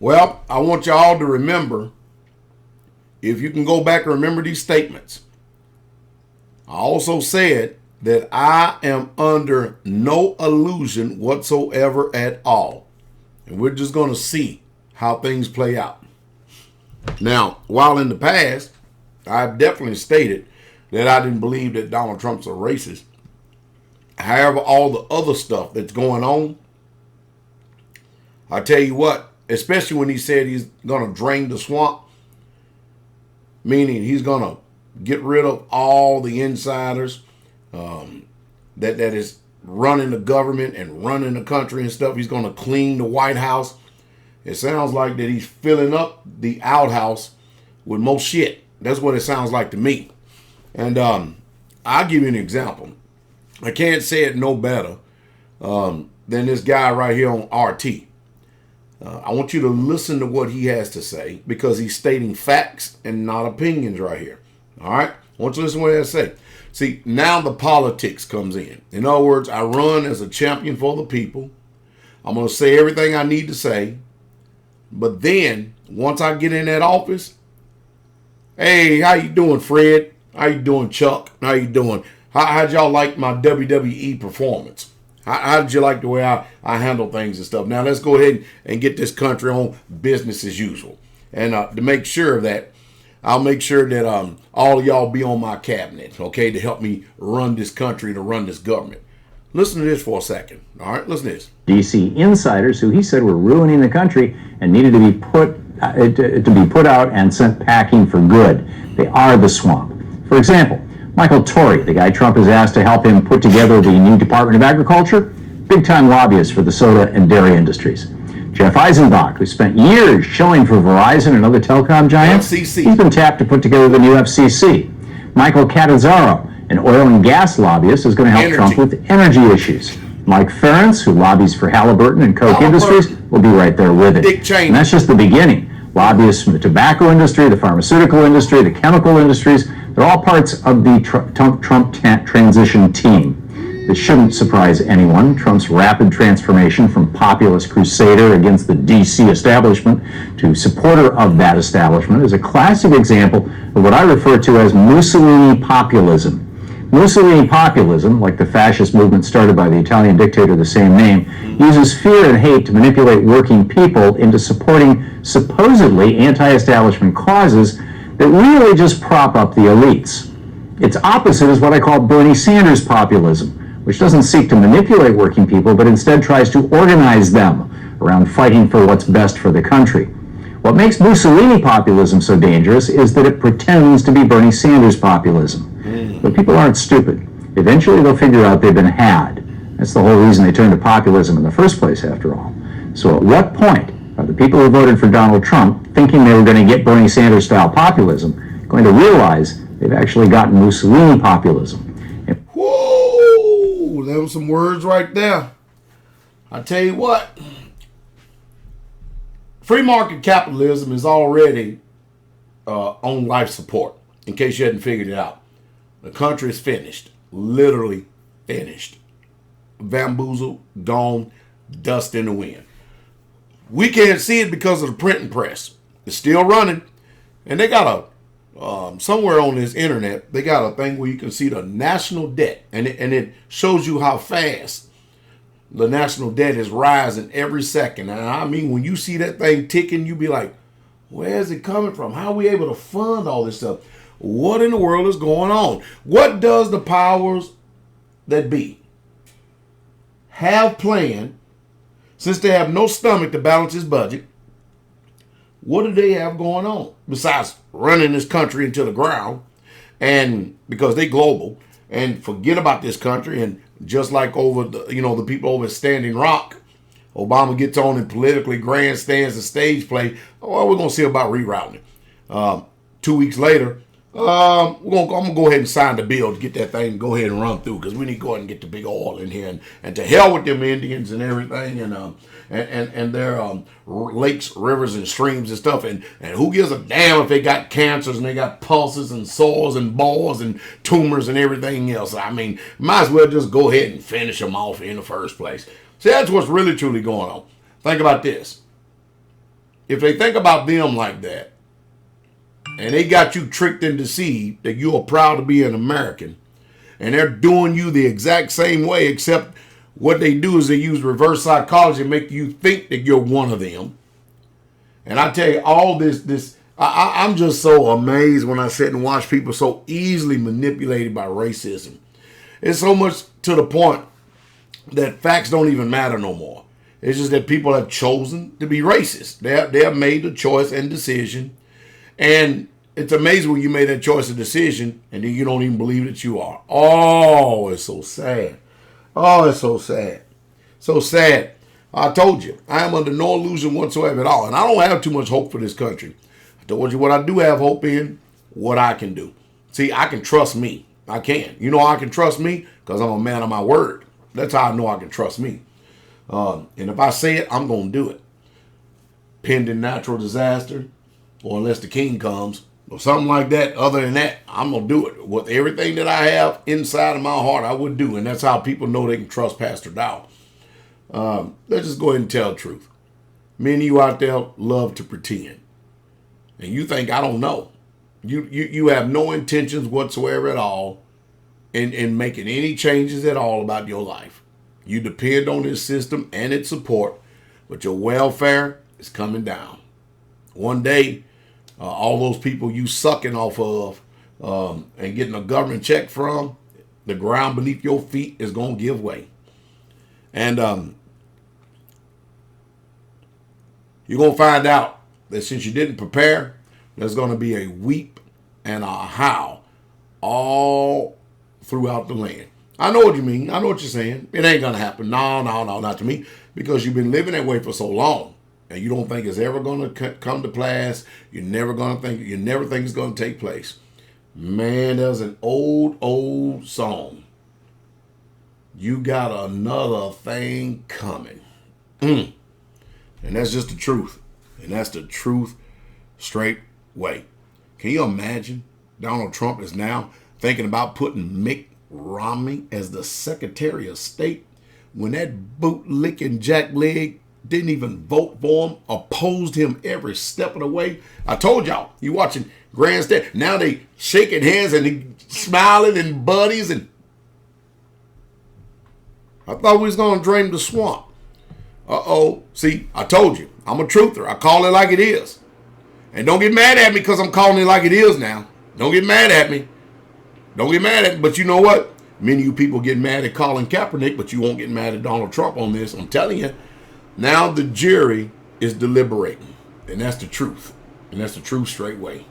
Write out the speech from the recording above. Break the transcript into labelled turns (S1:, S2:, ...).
S1: Well, I want y'all to remember, if you can go back and remember these statements, I also said that I am under no illusion whatsoever at all. And we're just going to see how things play out. Now, while in the past, I've definitely stated that I didn't believe that Donald Trump's a racist. However, all the other stuff that's going on, I tell you what, especially when he said he's going to drain the swamp, meaning he's going to get rid of all the insiders that is running the government and running the country and stuff. He's going to clean the White House. It sounds like that he's filling up the outhouse with more shit. That's what it sounds like to me. And I'll give you an example. I can't say it no better than this guy right here on RT. I want you to listen to what he has to say because he's stating facts and not opinions right here. All right? I want you to listen to what he has to say. See, now the politics comes in. In other words, I run as a champion for the people. I'm going to say everything I need to say. But then, once I get in that office, hey, how you doing, Fred? How you doing, Chuck? How you doing? How'd y'all like my WWE performance? How did you like the way I handle things and stuff? Now, let's go ahead and get this country on business as usual. And to make sure of that, I'll make sure that all of y'all be on my cabinet, okay, to help me run this country, to run this government. Listen to this for a second. All right, listen to this.
S2: DC insiders who he said were ruining the country and needed to be put out and sent packing for good. They are the swamp. For example, Michael Tory, the guy Trump has asked to help him put together the new Department of Agriculture, big-time lobbyist for the soda and dairy industries. Jeff Eisenbach, who spent years shilling for Verizon and other telecom giants,
S1: FCC.
S2: He's been tapped to put together the new FCC. Michael Catanzaro, an oil and gas lobbyist, is going to help Trump with energy issues. Mike Ferentz, who lobbies for Halliburton and Koch Industries, will be right there with it.
S1: Dick Cheney.
S2: And that's just the beginning. Lobbyists from the tobacco industry, the pharmaceutical industry, the chemical industries, they're all parts of the Trump transition team. This shouldn't surprise anyone. Trump's rapid transformation from populist crusader against the DC establishment to supporter of that establishment is a classic example of what I refer to as Mussolini populism. Mussolini populism, like the fascist movement started by the Italian dictator of the same name, uses fear and hate to manipulate working people into supporting supposedly anti-establishment causes that really just prop up the elites. Its opposite is what I call Bernie Sanders populism, which doesn't seek to manipulate working people, but instead tries to organize them around fighting for what's best for the country. What makes Mussolini populism so dangerous is that it pretends to be Bernie Sanders populism. But people aren't stupid. Eventually they'll figure out they've been had. That's the whole reason they turned to populism in the first place, after all. So at what point are the people who voted for Donald Trump, thinking they were going to get Bernie Sanders-style populism, going to realize they've actually gotten Mussolini populism?
S1: Whoa, there were some words right there. I tell you what, free market capitalism is already on life support, in case you hadn't figured it out. The country is finished, literally finished. Bamboozled, gone, dust in the wind. We can't see it because of the printing press. It's still running. And they got somewhere on this internet, they got a thing where you can see the national debt. And it shows you how fast the national debt is rising every second. And I mean, when you see that thing ticking, you be like, where's it coming from? How are we able to fund all this stuff? What in the world is going on? What does the powers that be have planned, since they have no stomach to balance his budget? What do they have going on besides running this country into the ground? And because they global and forget about this country, and just like over the people over at Standing Rock, Obama gets on and politically grandstands the stage play. Well, we're gonna see about rerouting it. 2 weeks later, I'm gonna go ahead and sign the bill to get that thing, go ahead and run through, because we need to go ahead and get the big oil in here, and to hell with them Indians and everything, and their lakes, rivers, and streams and stuff, and who gives a damn if they got cancers and they got pulses and sores and boils and tumors and everything else. I mean, might as well just go ahead and finish them off in the first place. See, that's what's really truly going on. Think about this. if they think about them like that, and they got you tricked and deceived that you are proud to be an American, and they're doing you the exact same way, except what they do is they use reverse psychology and make you think that you're one of them. And I tell you, all I'm just so amazed when I sit and watch people so easily manipulated by racism. It's so much to the point that facts don't even matter no more. It's just that people have chosen to be racist. They have made a choice and decision. And it's amazing when you made that choice and decision and then you don't even believe that you are. Oh, it's so sad. Oh, it's so sad. So sad. I told you, I am under no illusion whatsoever at all. And I don't have too much hope for this country. I told you what I do have hope in, what I can do. See, I can trust me. I can. You know how I can trust me? Because I'm a man of my word. That's how I know I can trust me. And if I say it, I'm going to do it. Pending natural disaster, or unless the king comes, or something like that. Other than that, I'm going to do it. With everything that I have inside of my heart, I would do. And that's how people know they can trust Pastor Dow. Let's just go ahead and tell the truth. Many of you out there love to pretend. And you think I don't know. You have no intentions whatsoever at all in making any changes at all about your life. You depend on this system and its support, but your welfare is coming down. One day, all those people you sucking off of and getting a government check from, the ground beneath your feet is going to give way. And you're going to find out that since you didn't prepare, there's going to be a weep and a howl all throughout the land. I know what you mean. I know what you're saying. It ain't going to happen. No, not to me. Because you've been living that way for so long. And you don't think it's ever going to come to pass. You never think it's going to take place. Man, there's an old song. You got another thing coming. And that's just the truth. And that's the truth straight way. Can you imagine Donald Trump is now thinking about putting Mitt Romney as the Secretary of State when that boot-licking jackleg didn't even vote for him, opposed him every step of the way? I told y'all, you watching Grandstand. Now they shaking hands and they smiling and buddies. And I thought we was going to drain the swamp. See, I told you, I'm a truther. I call it like it is. And don't get mad at me because I'm calling it like it is now. Don't get mad at me. Don't get mad at me. But you know what? Many of you people get mad at Colin Kaepernick, but you won't get mad at Donald Trump on this. I'm telling you. Now the jury is deliberating. And that's the truth. And that's the truth straight way.